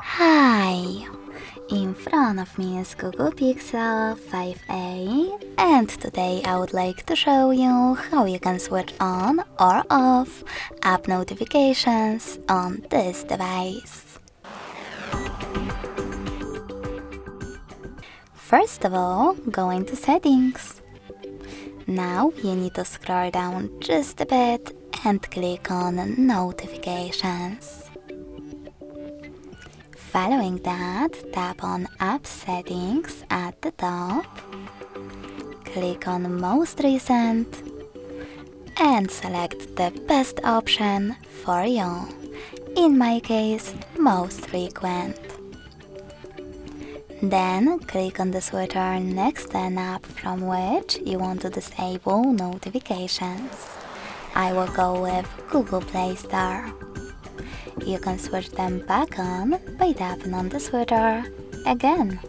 Hi! In front of me is Google Pixel 5a, and today I would like to show you how you can switch on or off app notifications on this device. First of all, go into Settings. Now you need to scroll down just a bit and click on Notifications. Following that, tap on App Settings at the top, click on Most Recent, and select the best option for you, in my case, Most Frequent. Then click on the switcher next to an app from which you want to disable notifications. I will go with Google Play Store. You can switch them back on by tapping on the switcher again.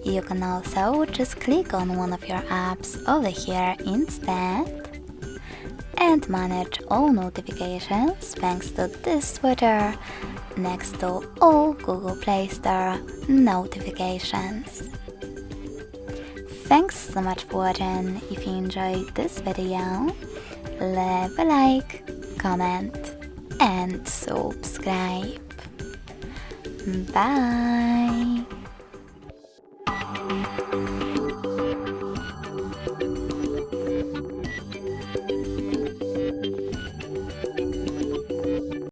You can also just click on one of your apps over here instead and manage all notifications thanks to this switcher next to all Google Play Store notifications. Thanks so much for watching. If you enjoyed this video, leave a like, comment and subscribe. Bye!